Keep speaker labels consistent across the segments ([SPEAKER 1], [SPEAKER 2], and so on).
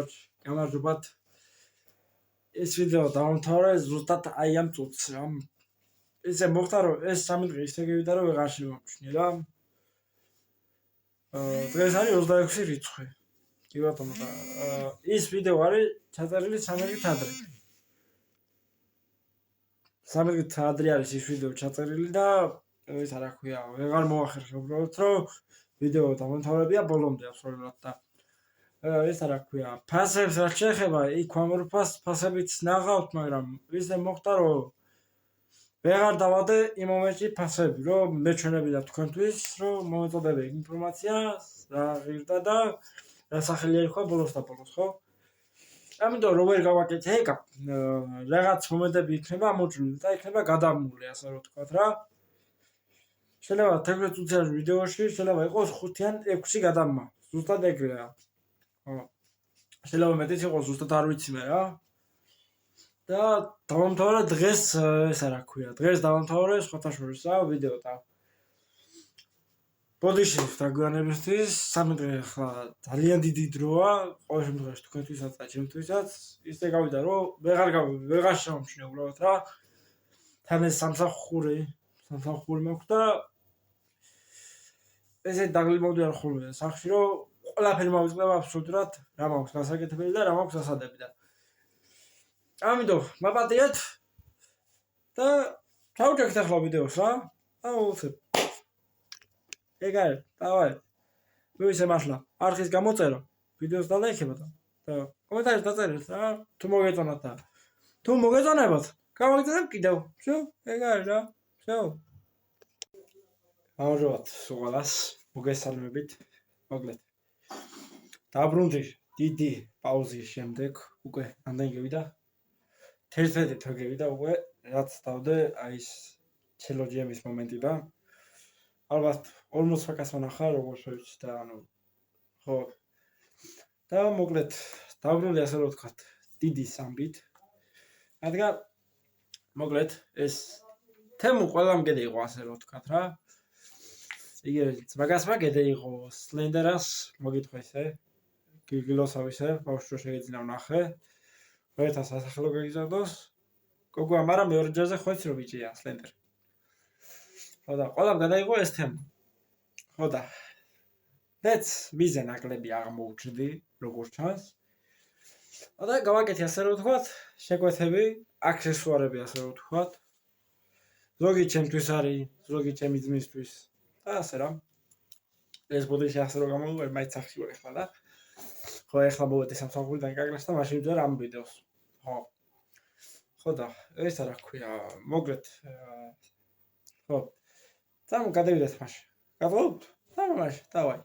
[SPEAKER 1] Короче, გამარჯობათ. ეს ვიდეო დავამთავრე ზუსტად აი ამ წუთს რა. ესე მოხდა რომ ეს 3 დღე ისე გივიდა რომ ვეღარ შემოვჩნი რა. დღეს არის 26 რიცხვი. კი ბატონო და ის ვიდეო არის ჩაწერილი 3 დღით ადრე. 3 დღით ადრე არის ის ვიდეო ჩაწერილი და ეს რა ქვია, ვეღარ მოახერხე უბრალოდ რომ ვიდეო დავამთავრებია ბოლომდე აბსოლუტურად და ეს რა ქვია, ფასებს რაც შეეხება, იქ ვამორფას ფასებიც ნაღავთ, მაგრამ ისე მოხდა რომ ვეღარ დავადე იმ მომენტში ფასები, რომ მეჩვენებინა თქვენთვის, რომ მომეწოდებე ინფორმაცია, რა ღირდა და რა სახელი ერქვა ბოლოს და ბოლოს, ხო? ამიტომ რომ ვერ გავაკეთე ეკა, რაღაც მომენტები იქნება ამოჭრილი და იქნება გადამული, ასე რომ ვთქვათ რა. შეიძლება 16 წუთიან ვიდეოში შეიძლება იყოს 5 ან 6 გადამმა. ზუსტად ეგრეა. ხო. შეიძლება მეტიც იყოს, ზუსტად არ ვიცი მე რა. და დავამთავრე დღეს ესა რა ქვია, დღეს დავამთავრე სხვათა შორის რა ვიდეო და ბოდიში დაგვიანებისთვის 3 დღე ხა ძალიან დიდი დროა, ყოველ შემთხვევაში თქვენთვისაც და ჩემთვისაც. ისე გავიდა რომ ვეღარ შემოვჩინე უბრალოდ რა. თან ეს სამსახური მაქვს და ესე დაგლიმოვდიან ხოლმე სახში რომ ყველაფერი მოვიწყდება აბსოლუტურად რა მაქვს გასაკეთებელი და რა მაქვს დასადები და ამიტომ მაპატიეთ და ჩავჭერთ ახლა ვიდეოს რა. აუცებ. ეგ არის, დავაი. მივისე მართლა არხის გამოწერო, ვიდეოს დალაიქებოთ და კომენტარით დაწერეთ რა, თუ მოგეწონათ და თუ მოგეწონებათ, გავაგზავნებ კიდევ. всё, ეგ არის რა. всё. გამარჯობათ სულ მოგესალმებით. მოკლედ. დაბრუნდი დიდი პაუზის შემდეგ, უკვე ამდენი გევიდა. 11 თვე გევიდა უკვე, რაც დავდე აი ეს ჩელოჯიემის მომენტი და ალბათ 40 ფაკას ვნახა როგორ შეიძლება და ანუ ხო. და მოკლედ დაბრუნდი ასე რომ ვთქვათ, დიდი სამბით. რადგან მოკლედ ეს თემუ ყველამ გედე იყო ასე რომ ვთქვათ რა. იგივე მაგას მაგედე იყო სლენდერას მოგიტყვა ისე გიგლოსავისე ბავშვი შეგეძინა ვნახე. ერთას სასახლო გაგიზარდოს. გოგო ამარა მეორე ჯერზე ხო იცი რომ ბიჭია სლენდერ. ხო და ყველამ გადაიღო ეს თემა. ხო და მეც ვიზე ნაკლები აღმოუჩნდი როგორც ჩანს. და გავაკეთე ასე რომ ვთქვათ, შეკვეთები, აქსესუარები ასე რომ ვთქვათ. ზოგი ჩემთვის არის, ზოგი ჩემი ძმისთვის და ასე რა. ეს ბოდიში ასე რომ გამოვიყარე, მაინც სახში ვარ ახლა და ხო ახლა მოვედი სამსახურიდან კაგრას და მაშინ ვიძარ ამ ვიდეოს. ხო. ხო და ეს რა ქვია, მოკლედ ხო. წამ გადავიდეთ მაშინ. გავყავთ? მაშინ, დავაი.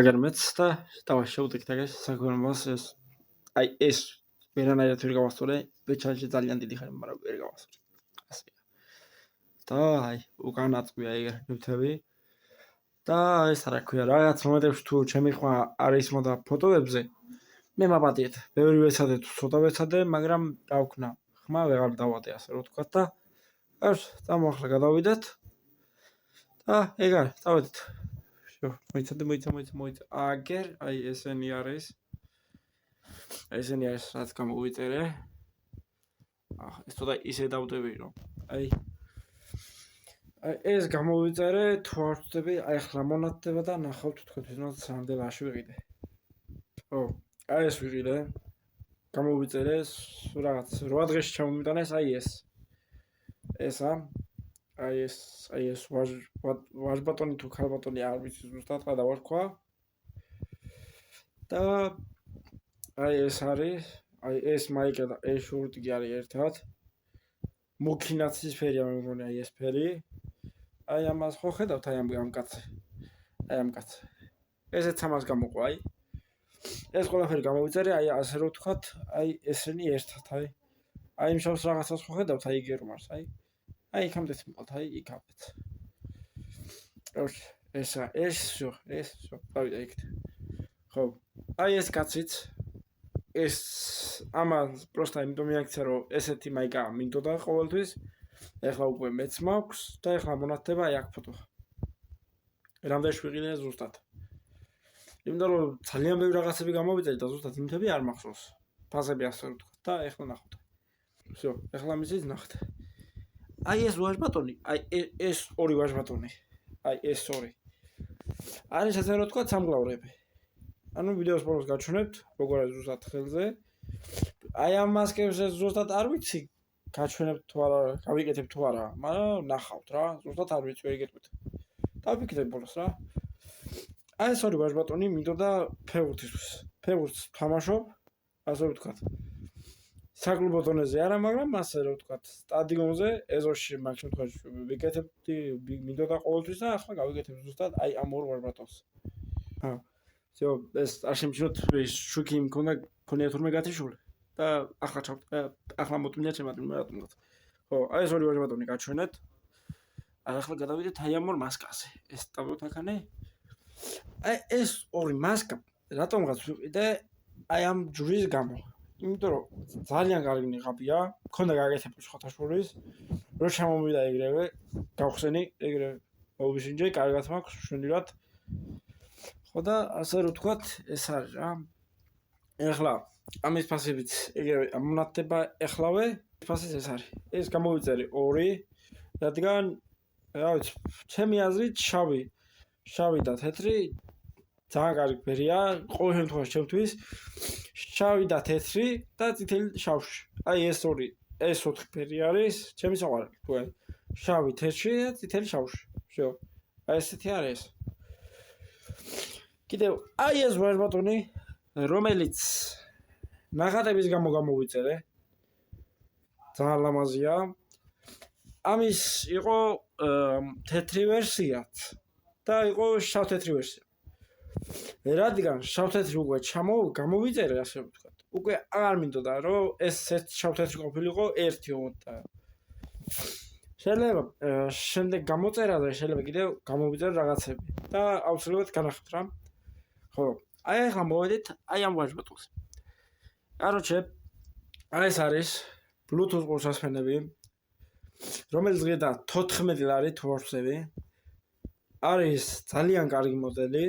[SPEAKER 1] აგერ მეც და დავაი შევდექით აგერ საქმრობას ეს აი ეს ვერანაირად ვერ გავასწორე, ბეჩანში ძალიან დიდი ხანი, მაგრამ ვერ გავასწორე. ასე. და აი უკან აწყვია ეგ ნივთები. და ეს რა ქვია, რაღაც მომენტებში თუ ჩემი ხმა არის მოდა ფოტოებზე, მე მაპატიეთ. ბევრი ვეცადე თუ ცოტა ვეცადე, მაგრამ რა ვქნა, ხმა ვეღარ დავადე ასე რომ ვთქვათ და კარგ, წამო ახლა გადავიდეთ. და ეგ არის, დავედით. მოიცა. აგერ, აი ესენი არის. ესენი არის, რაც გამოვიწერე. ეს ცოტა ისე დავდები რომ აი ეს გამოვიწერე, თუ არ ვწდები, აი ახლა მონათდება და ნახავთ თქვენთვის რამდენ ლაში ვიყიდე. ხო, აი ეს ვიყიდე. გამოვიწერე, რაღაც 8 დღეში ჩამომიტანეს აი ეს. ესა აი ეს ვაჟბატონი თუ ქალბატონი არ ვიცი ზუსტად რა დავარქვა. და აი ეს არის, აი ეს მაიკა და ეს შორტი არის ერთად. მუქინაცის ფერია მე მგონი აი ეს ფერი. აი ამას ხო ხედავთ აი ამ კაცზე. აი ამ კაცზე. ესეც ამას გამოყვა აი. ეს ყველაფერი გამოვიწერე, აი ასე რომ ვთქვათ, აი ესენი ერთად აი. აი იმ შავს რაღაცას ხო ხედავთ აი გერმარს აი. აი იქამდე მიყავთ აი იქამდე. ეს დავიდა იქით. ხო. აი ეს კაციც ეს ამას პროსტა იმიტომ მიაქცია რომ ესეთი მაიკა მინდოდა ყოველთვის. ეხლა უკვე მეც მაქვს და ეხლა მონათდება აი აქ ფოტო. რამდენი ვიყიდე ზუსტად. იმიტომ რომ ძალიან ბევრი რაღაცები გამოვიწერე და ზუსტად იმთები არ მახსოვს. ფაზები ასე ვთქვა და ეხლა ნახოთ. всё, ეხლა მისიც ნახეთ. აი ეს ვაჟბატონი, აი ეს ორი ვაჟბატონი. აი ეს ორი. არის ასე რომ ვთქვა სამგლავრები. ანუ ვიდეოს ბოლოს გაჩვენებთ, როგორ არის ზუსტად ხელზე. აი ამ მასკებს ზუსტად არ ვიცი გაჩვენებთ თუ არა, გავიკეთებ თუ არა, მაგრამ ნახავთ რა, ზუსტად არ ვიცი, ვერ იგეთქვით. დავფიქრეთ ბოლოს რა. აი ეს ორი ვაჟბატონი მინდოდა ფეხბურთისთვის. ფეხბურთს თამაშობ, ასე ვთქვათ. საკლუბო დონეზე არა, მაგრამ ასე რომ ვთქვათ, სტადიონზე, ეზოში მაგ შემთხვევაში ვიკეთებდი, მინდოდა ყოველთვის და ახლა გავიკეთებ ზუსტად აი ამ ორ ვაჟბატონს. всё, ეს არ შემჩნევთ, შუქი მქონია თურმე გათიშული და ახლა მოტმინია ჩემ ადმინ რატომღაც. ხო, აი ეს ორი ვაჟბატონი გაჩვენეთ. ახლა გადავიდეთ აი ამ ორ მასკაზე. ეს სტაბილოთ აქანე. აი ეს ორი მასკა რატომღაც ვიყიდე აი ამ ჯვრის გამო. იმიტომ რომ ძალიან კარგი ნიღაბია, მქონდა გაკეთებული შეხოთაშორის, რო ჩამომივიდა ეგრევე, გავხსენი, ეგრევე მოვიშინჯე, კარგად მაქვს, შვენივად. ხო და ასე რომ ვთქვათ, ეს არის რა. ეხლა ამის ფასებიც ეგრევე ამონათდება ეხლავე, ფასიც ეს არის. ეს გამოვიწერე 2, რადგან რა ვიცი, ჩემი აზრით შავი და თეთრი ძალიან კარგი ფერია, ყოველ შემთხვევაში ჩემთვის შავი და თეთრი და წითელი შავში. აი ეს ორი, ეს 4 ფერი არის, ჩემი საყვარელი. თუ შავი თეთრში და წითელი შავში. всё. აი ესეთი არის. კიდევ აი ეს ვაჟბატონი, რომელიც ნახატების გამო გამოვიწერე. ძალიან ლამაზია. ამის იყო თეთრი ვერსიაც და იყო შავ-თეთრი ვერსია. რადგან შავ-თეთრი უკვე გამოვიწერე, ასე ვთქვათ. უკვე აღარ მინდოდა რომ ეს შავ-თეთრი ყოფილიყო ერთი და შეიძლება შემდეგ გამოწერაზე შეიძლება კიდევ გამოვიწერო რაღაცები და აუცილებლად განახეთ რა. ხო, აი ახლა მოვედით აი ამ ვაჟბატონს. კაროჩე, აი ეს არის Bluetooth ყურსასმენები, რომელიც ღირდა 14 ლარი თუ არ ვხსნები. არის ძალიან კარგი მოდელი.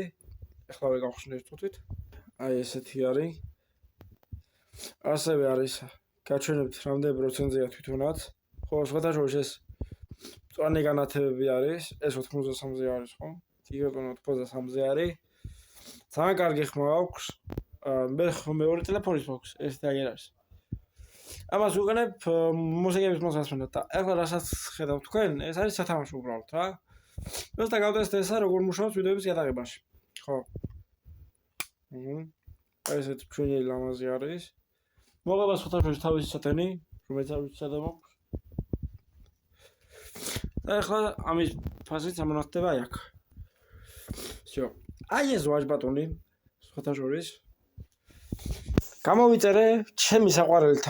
[SPEAKER 1] ეხლა გავხსნით თვითით. აი ესეთი არის. ასევე არის გაჩვენებთ რამდენი პროცენტია თვითონაც. ხო, სხვადასხვა ეს მწვანე განათებები არის, ეს 83-ზე არის, ხო? ტიგრეტონო 83-ზე არის. ძალიან კარგი ხმა აქვს. მე მეორე ტელეფონის მაქვს, ეს დაიგერ არის. ამას ვიყენებ მუსიკების მოსასმენად და ეხლა რასაც ხედავთ თქვენ, ეს არის სათამაშო უბრალოდ რა. просто გავტესტე ესა როგორ მუშაობს ვიდეოების გადაღებაში. ხო. აი ესეთი ჩვენი ლამაზი არის. მოგება სხვადასხვა თავისი სათენი, რომელიც არ ვიცი სადა მაქვს. და ეხლა ამის ფასიც ამონათდება აი აქ. всё. აი ეს ვაჟბატონი სხვადასხვა გამოვიწერე ჩემი საყვარელი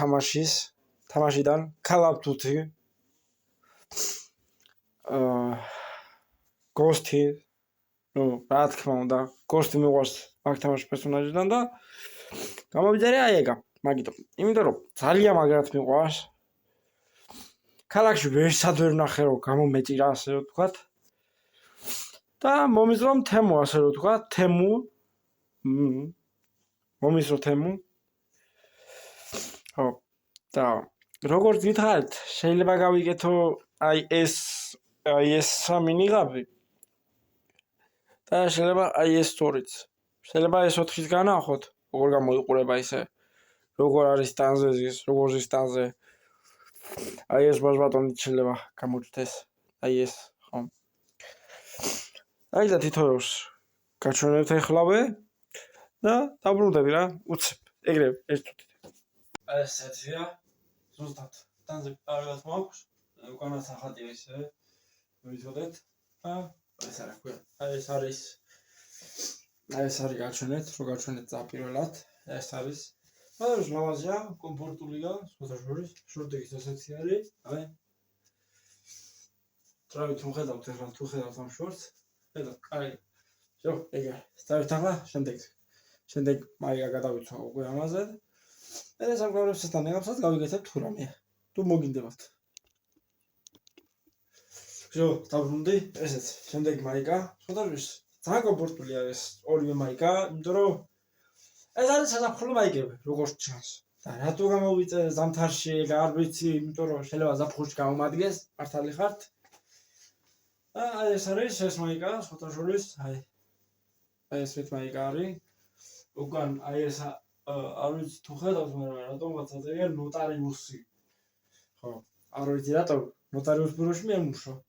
[SPEAKER 1] თამაშიდან Call of Duty. Ghost-ი, ну, რა თქმა უნდა, Ghost-ი მიყვარს მაგ თამაშის პერსონაჟიდან და გამოვიწერე აი ეგა, მაგიტომ. იმიტომ რომ ძალიან მაგრად მიყვარს. ქალაქში ვერსად ვერ ვნახე რომ გამომეჭირა, ასე რომ ვთქვათ. და მომიზრო თემო, ასე რომ ვთქვათ, თემო. მომიზრო თემო. ხო. და როგორც გითხარით, შეიძლება გავიკეთო აი ეს სამი ნიღაბი. და შეიძლება აი ეს სწორიც. შეიძლება ეს 4-ის განახოთ, როგორ გამოიყურება ისე. როგორ არის სტანზეზის, როგორ ზის სტანზე. აი ეს ვაჟბატონი შეიძლება გამოჩნდეს. აი ეს, ხო. აი და თითოეულს გაჩვენებთ ეხლავე და დაბრუნდები რა, უცებ. ეგრევე ეს თუთი. აი ესეთია. ზუსტად სტანზე კარგად მაქვს. უკანაც ახატია ისე. მოიცოდეთ და ეს არა ქვია. აი ეს არის გაჩვენეთ, რო გაჩვენეთ წაპირველად. ეს არის მაგრამ ლამაზია, კომფორტულია, სხვადასხვა შორტების ასეთი არის. აი. ტრავით მოხედავთ ახლა თუ ხედავთ ამ შორტს. ხედავთ, კარგი. всё, ეგა. დავით ახლა შემდეგ მაიგა გადავიცვა უკვე ამაზე. და სამყაროსთან ნეგავსაც გავიგეთებ თუ რამე. თუ მოგინდებათ. всё, დაბრუნდი, ესეც. შემდეგ მაიგა, სხვადასხვა ძალიან კომფორტულია ეს ორივე მაიკა, იმიტომ რომ ეს არის საზაფხულო მაიკები, როგორც ჩანს. და რატო გამოვიწე ზამთარში, არ ვიცი, იმიტომ რომ შეიძლება ზაფხულში გამომადგეს, მართალი ხართ. და აი ეს არის ეს მაიკა, სოთაშორის, აი ეს მაიკა არის. უკან აი ეს არ ვიცი თუ ხედავთ, მაგრამ რატომღაც აწერია ნოტარიუსი. ხო, არ ვიცი რატო ნოტარიუს ბიროში მე მუშაობ.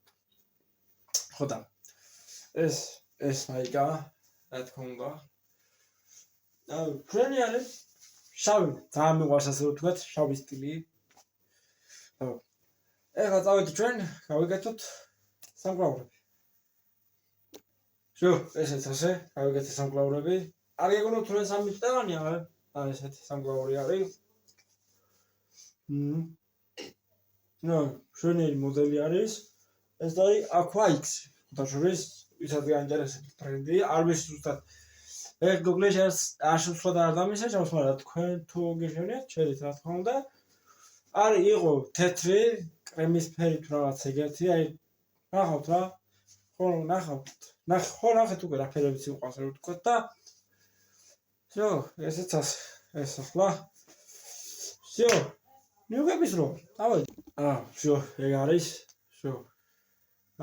[SPEAKER 1] ხო და ეს მაიკა, რა თქმა უნდა. ჩვენი არის შავი, ძალიან მიყვარს ასე ვთქვათ, შავი სტილი. ეხლა წავედით ჩვენ, გავიგეთოთ სამკლავრები. შო, ესეც ასე, გავიგეთეთ სამკლავრები. არ გეგონოთ რომ ეს ამიტევანია, აი ესეთი სამკლაური არის. ნუ, შვენიერი მოდელი არის. ეს არის Aqua X. ხუთაშორის ვისაც გაინტერესებს ტრენდი, არ ვიცი ზუსტად ეგ გუგლში არ შეცვლა და არ დამისაჯავს, მაგრამ თქვენ თუ გეშენიათ, შედით რა თქმა უნდა. არის იყო თეთრი, კრემისფერი თუ რაღაც ეგეთი, აი ნახავთ რა. ხო, ნახავთ. ნახეთ უკვე რა ფერებიც იყვანს, რა ვთქვათ და всё, ესეც ასე. ეს ახლა. всё. მიუღების რო. დავай. всё, ეგ არის. всё.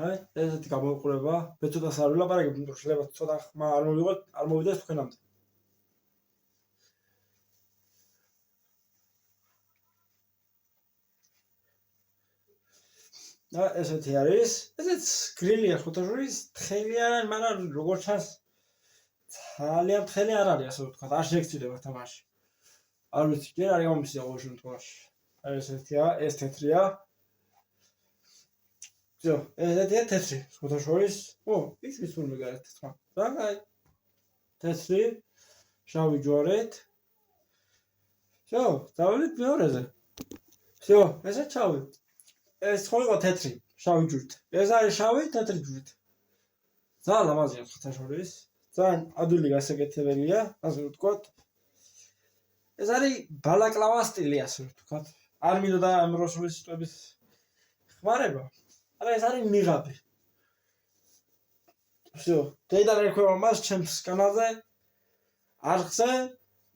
[SPEAKER 1] აი, ესეთი გამოიყურება. მე ცოტას არ ვილაპარაკებ, იმიტომ რომ შეიძლება ცოტა ხმა არ მოვიღოთ, არ მოვიდეს თქვენამდე. და ესეთი არის. ესეც გრილია ხუთაშორის, თხელი არ არის, მაგრამ როგორც ჩანს ძალიან თხელი არ არის, ასე ვთქვათ, არ შეგწიდება თამაში. არ ვიცი, ჯერ არ გამომისია ყოველ შემთხვევაში. აი ესეთია, ეს თეთრია. всё, ესეთია თეთრი, ხუთაშორის. ო, ის მისული გარეთ თქმა. რა, თეთრი, შავი ჯვარით. всё, დავიდეთ მეორეზე. всё, ესე ჩავი. ეს ხო იყო თეთრი, შავი ჯვრით. ეს არის შავი, თეთრი ჯვრით. ძალიან ლამაზია ხუთაშორის. ძალიან ადვილი გასაკეთებელია, ასე ვთქვათ. ეს არის ბალაკლავა სტილი, ასე ვთქვათ. არ მინდოდა ამ რუსული სიტყვების ხმარება. არა, ეს არის ნიღაბი. всё, დედა ერქვა მას ჩემს კანალზე. არხზე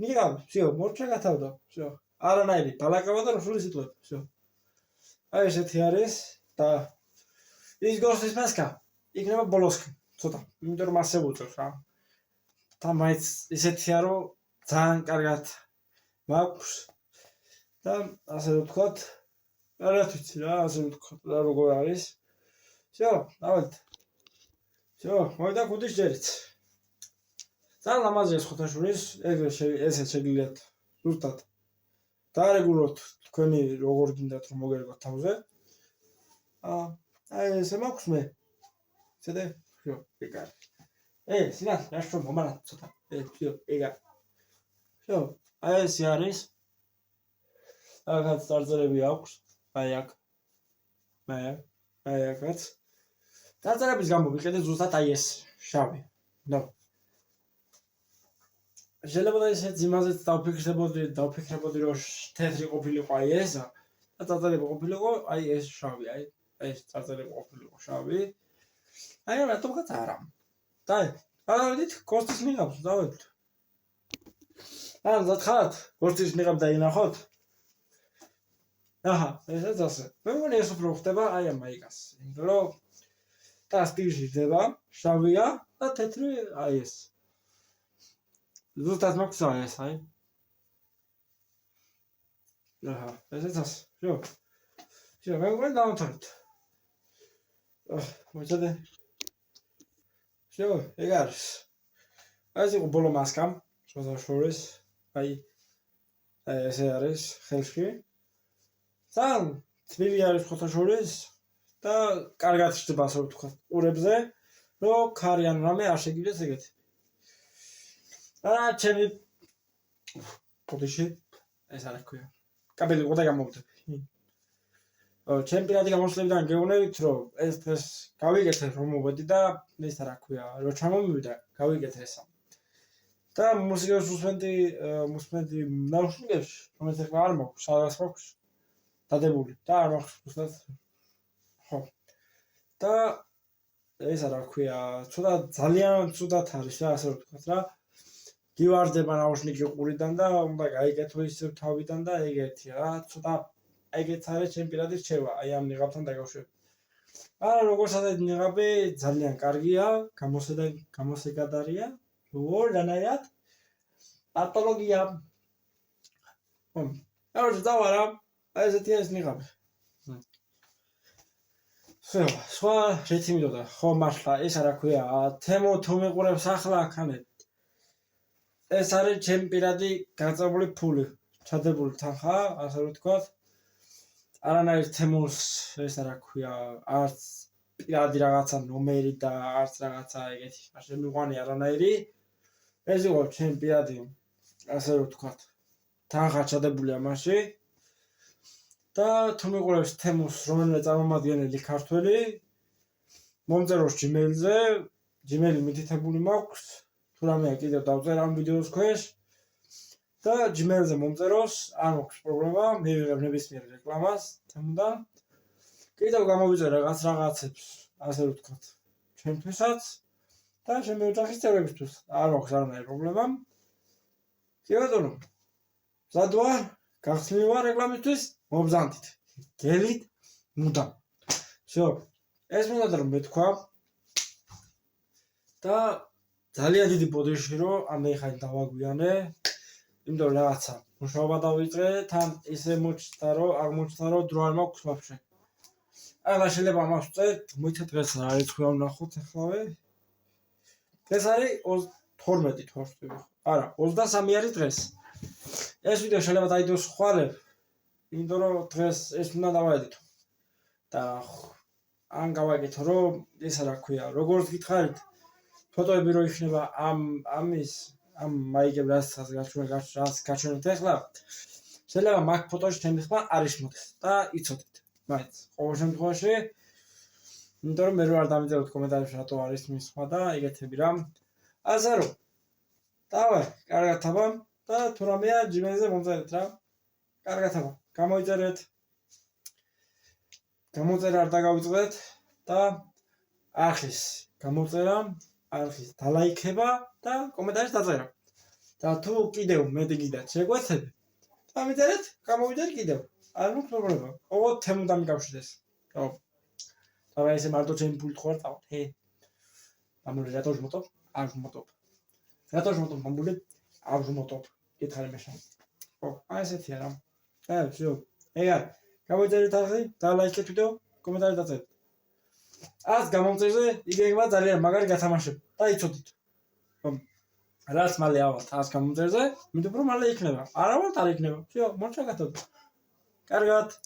[SPEAKER 1] ნიღაბი, всё, მორჩა გათავდა. всё. არანაირი ბალაკლავა და რუსული სიტყვები, всё. აი ესეთი არის და ის გოსის მასკა იქნება ბოლოსკი, ცოტა, იმიტომ რომ ასე უწევს რა. და მაინც ისეთია რომ ძალიან კარგად მაქვს და ასე ვთქვათ, რა ვიცი რა, ასე ვთქვათ, რა როგორ არის. всё, დავით. всё, მოიდა კუდის ჯერიც. ძალიან ლამაზია ხუთაშორის, ესეც შეგიძლიათ ზუსტად დაარეგულოთ თქვენი როგორ გინდათ რომ მოგერგოთ თავზე. აი ესე მაქვს მე. ცედე? всё, ეგ არის. სინათ, რაშო მომალა ცოტა. всё, ეგ არის. всё, აი ეს არის. აქაც წარწერები აქვს. აი აქ. აი აქაც. წარწერების გამო ვიყიდე ზუსტად აი ეს შავი. ნო. შეიძლება ისეთ იმაზეც დავფიქრებოდი რომ თეთრი ყოფილიყო აი ეს და წარწერები ყოფილიყო აი ეს შავი, აი ეს წარწერები ყოფილიყო შავი. აი რატომღაც არა. და დავედით კოსტის ნიღაბს, დავედით. ზათხართ, კოსტის ნიღაბ დაინახოთ. აჰა, ესეც ასე. მე მგონი ეს უფრო ხდება აი ამ მაიკას. იმიტომ რომ და სტილში ხდება, შავია და თეთრი აი ეს. ზუსტად მაქვს ეს, აი. აჰა, ესეც ასე. всё. всё, მე მგონი დავამთავრეთ. მოიწოდე. всё, ეგ არის. ეს იყო ბოლო მასკა, ხუთაშორის. აი ესე არის ხელში. ძალიან თბილი არის ხუთაშორის და კარგად ხდება ასე ვთქვათ ყურებზე, რომ ქარი ან რამე არ შეგიძლიათ ეგეთი. ჩემი პოდიში ეს არ ქვია. კაბელი ყოდა გამოვდები. ჩემი პირადი გამოსვლებიდან გეუბნებით, რომ ეს დღეს გავიგეთე რომ მოვედი და ეს რა ქვია, რომ ჩამომივიდა, გავიგეთე ესა. და მუსიკას მოსმენდი ნაუშნიკებში, რომელიც ახლა არ მაქვს, სადაც მაქვს დადებული და არ მაქვს უბრალოდ. ხო. და ესა რა ქვია, ცოტა ძალიან ცუდად არის რა, ასე ვთქვათ რა. გივარდება ნაუშნიკი ყურიდან და უნდა გაიგეთო ისევ თავიდან და ეგეთი რა, ცოტა ეგეც არის ჩემ პირადი რჩევა, აი ამ ნიღაბთან დაკავშირებით. არა, როგორც ასეთი ნიღაბი ძალიან კარგია, გამოსეგადარია, რანაირად პათოლოგია. აუჯ დავარა, აი ესეთი ეს ნიღაბი. სხვა რეცი მინდოდა, ხო მართლა, ეს რა ქვია, თემო თუ მიყურებს ახლა აქანეთ. ეს არის ჩემი პირადი გაწეული ფული, ჩადებული თანხა, ასე ვთქვათ. არანაირ თემოს ეს რა ქვია, არც პირადი რაღაცა ნომერი და არც რაღაცა ეგეთი, შემიყვანი არანაირი. ეს იყო ჩემი პირადი, ასე ვთქვათ, თანხა ჩადებული ამაში. და თუ მიყურებს თემოს რომელიმე წარმომადგენელი ქართველი, მომწეროს Gmail-ზე, Gmail-ი მითითებული მაქვს, თუ რამეა კიდევ დავწერ ამ ვიდეოს ქვეშ და Gmail-ზე მომწეროს, არ მაქვს პრობლემა, მივიღებ ნებისმიერ რეკლამას თემოდან. კიდევ გამოვიწერე რაღაცებს, ასე ვთქვათ, ჩემთვისაც და ჩემი ოჯახის წევრებისთვის. არ მაქვს არანაირი პრობლემა. კი ბატონო, მზად ვარ, გახსნილი ვარ რეკლამისთვის, მობზანდით. გელით მუდამ. всё. ეს მინდოდა რომ მეთქვა და ძალიან დიდი ბოდიში რომ ამდენი ხანი დავაგვიანე, იმიტომ რომ რაღაცა მუშაობა დავიწყე, თან ისე მოჩნდა რომ აღმოჩნდა რომ დრო არ მაქვს ვაფშე. ახლა შეიძლება ამას ვწერთ, მოიცა დღეს რა რიცხვი არ ვნახოთ ახლავე. ეს არის 12 თვარში. არა, 23 არის დღეს. ეს ვიდეო შეიძლება დაიდოს ხვალე, იმიტომ რომ დღეს ეს უნდა დავაედიტო. და ან გავაკეთო რომ ეს რა ქვია, როგორც გითხარით, ფოტოები რო იქნება ამ მაიგებს რაც გაჩვენეთ ახლა, შეიძლება მაგ ფოტოში ჩემი ხმა არ ისმოდეს და იცოდეთ. მაინც ყოველ შემთხვევაში, იმიტომ რომ მე რო არ დამიწეროთ კომენტარებში რატო არის მის ხმა და ეგეთები რა. ასე რომ დავაი, კარგად თამა და თუ რამეა Gmail-ზე მომწერეთ რა. კარგად თამა. გამოიწერეთ. გამოწერა არ დაგავიწყდეთ და ახლის გამოწერა, ახლის დალაიქება და კომენტარში დაწერა. და თუ კიდევ მეტი გიდათ შეგვეცები, დამიწერეთ, გამოვიძერ კიდევ. არ მაქვს პრობლემა. ყოველ თემით დამიკავშირდეს. ხო. და ესე მარტო ჩემი ფულით ხوار წავ. ამული რატო ჟმოტობ? არ ჟმოტობ. რატო ჟმოტობ ამული? არ ჟმოტობ. კითხარი მეშა. ხო, აი ესეთია რა. всё. ეგარ. გამოიწერეთ ახლა, დალაიქეთ ვიდეო, კომენტარი დაწერეთ. ას გამომწერზე იგეგმა ძალიან მაგარი გათამაშება და იცოდით. ხომ? რაც მალე ავალთ ას გამომწერზე, მით უფრო მალე იქნება. არა ვარ არ იქნება. всё, მოჩაგათოთ. კარგად.